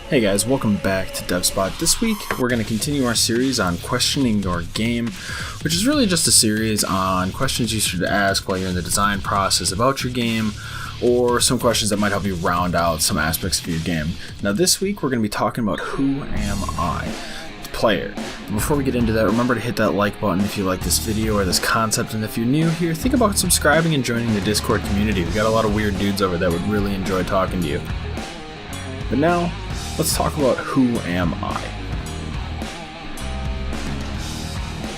Hey guys, welcome back to DevSpot. This week, we're going to continue our series on questioning your game, which is really just a series on questions you should ask while you're in the design process about your game, or some questions that might help you round out some aspects of your game. Now this week, we're going to be talking about who am I? The player. Before we get into that, remember to hit that like button if you like this video or this concept, and if you're new here, think about subscribing and joining the Discord community. We've got a lot of weird dudes over there that would really enjoy talking to you. But now, let's talk about who am I.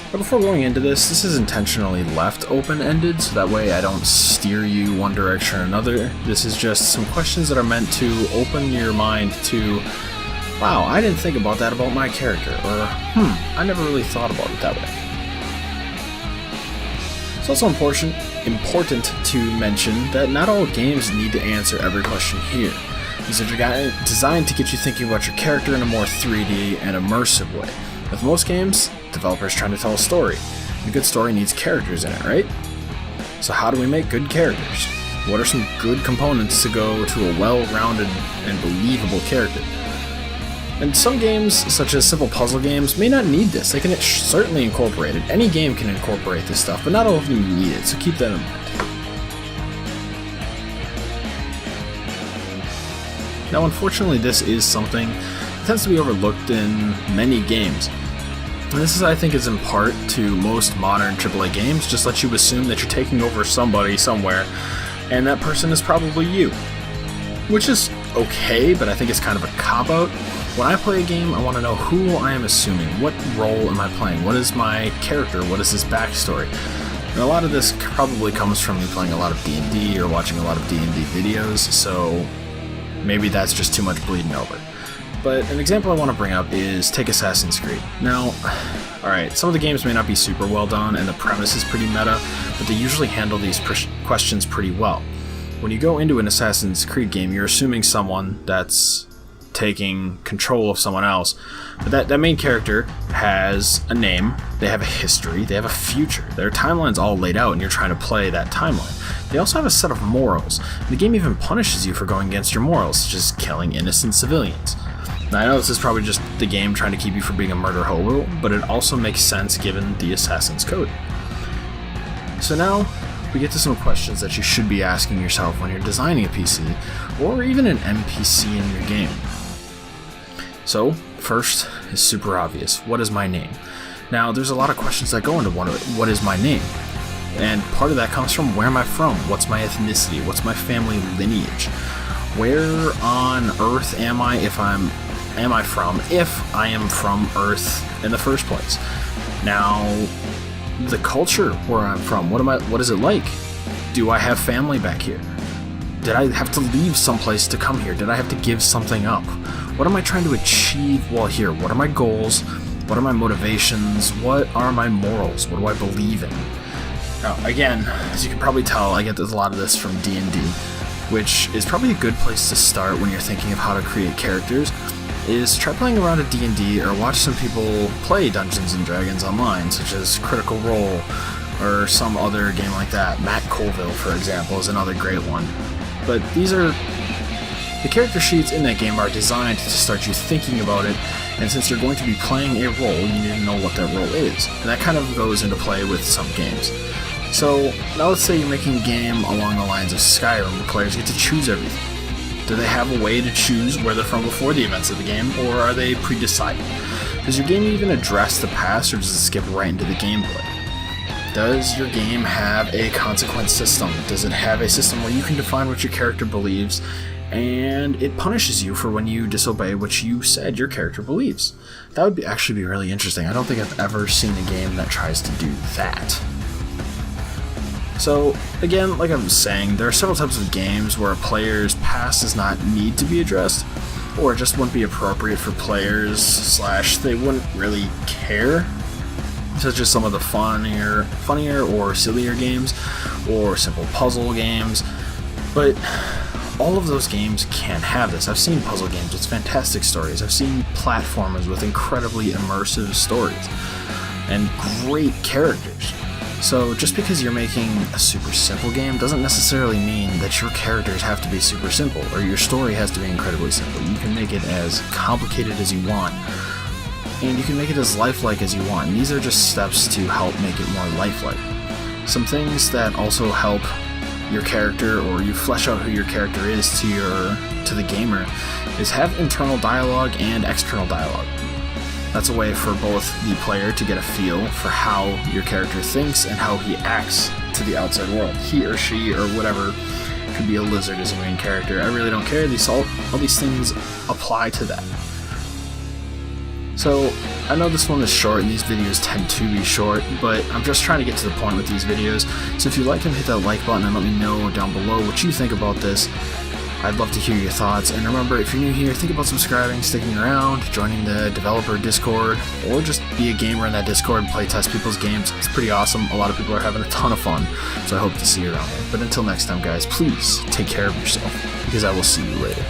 But before going into this is intentionally left open-ended, so that way I don't steer you one direction or another. This is just some questions that are meant to open your mind to, wow, I didn't think about that about my character, or I never really thought about it that way. It's also important to mention that not all games need to answer every question here. These are designed to get you thinking about your character in a more 3D and immersive way. With most games, developers trying to tell a story. And a good story needs characters in it, right? So how do we make good characters? What are some good components to go to a well-rounded and believable character? And some games, such as simple puzzle games, may not need this. They can certainly incorporate it. Any game can incorporate this stuff, but not all of them need it, so keep that in mind. Now, unfortunately, this is something that tends to be overlooked in many games. And this, I think, is in part to most modern AAA games, just let you assume that you're taking over somebody somewhere, and that person is probably you. Which is okay, but I think it's kind of a cop-out. When I play a game, I want to know who I am assuming. What role am I playing? What is my character? What is his backstory? And a lot of this probably comes from me playing a lot of D&D or watching a lot of D&D videos, so maybe that's just too much bleeding over. But an example I want to bring up is take Assassin's Creed. Now, alright, some of the games may not be super well done and the premise is pretty meta, but they usually handle these questions pretty well. When you go into an Assassin's Creed game, you're assuming someone that's taking control of someone else, but that main character has a name, they have a history, they have a future, their timeline's all laid out and you're trying to play that timeline. They also have a set of morals. The game even punishes you for going against your morals, such as killing innocent civilians. Now, I know this is probably just the game trying to keep you from being a murder hobo, but it also makes sense given the Assassin's Code. So now, we get to some questions that you should be asking yourself when you're designing a PC, or even an NPC in your game. So, first is super obvious. What is my name? Now, there's a lot of questions that go into what is my name? And part of that comes from where am I from? What's my ethnicity? What's my family lineage? Where on Earth am I if I am from Earth in the first place? Now, the culture where I'm from, what is it like? Do I have family back here? Did I have to leave someplace to come here? Did I have to give something up? What am I trying to achieve while here? What are my goals? What are my motivations? What are my morals? What do I believe in? Now, again, as you can probably tell, I get a lot of this from D&D, which is probably a good place to start when you're thinking of how to create characters, is try playing around a D&D or watch some people play Dungeons & Dragons online, such as Critical Role or some other game like that. Matt Colville, for example, is another great one. But the character sheets in that game are designed to start you thinking about it, and since you're going to be playing a role, you need to know what that role is. And that kind of goes into play with some games. So, now let's say you're making a game along the lines of Skyrim, where players get to choose everything. Do they have a way to choose where they're from before the events of the game, or are they pre-decided? Does your game even address the past, or does it skip right into the gameplay? Does your game have a consequence system? Does it have a system where you can define what your character believes, and it punishes you for when you disobey what you said your character believes? That would actually be really interesting. I don't think I've ever seen a game that tries to do that. So, again, like I was saying, there are several types of games where a player's past does not need to be addressed, or it just wouldn't be appropriate for players, / they wouldn't really care, such as some of the funnier or sillier games, or simple puzzle games, but all of those games can't have this. I've seen puzzle games with fantastic stories, I've seen platformers with incredibly immersive stories, and great characters. So just because you're making a super simple game doesn't necessarily mean that your characters have to be super simple or your story has to be incredibly simple. You can make it as complicated as you want, and you can make it as lifelike as you want, and these are just steps to help make it more lifelike. Some things that also help your character, or you flesh out who your character is to the gamer, is have internal dialogue and external dialogue. That's a way for both the player to get a feel for how your character thinks and how he acts to the outside world. He or she or whatever, could be a lizard as a main character. I really don't care. All these things apply to that. So, I know this one is short and these videos tend to be short, but I'm just trying to get to the point with these videos. So if you like them, hit that like button and let me know down below what you think about this. I'd love to hear your thoughts, and remember, if you're new here, think about subscribing, sticking around, joining the developer Discord, or just be a gamer in that Discord and play test people's games. It's pretty awesome. A lot of people are having a ton of fun, so I hope to see you around there. But until next time, guys, please take care of yourself, because I will see you later.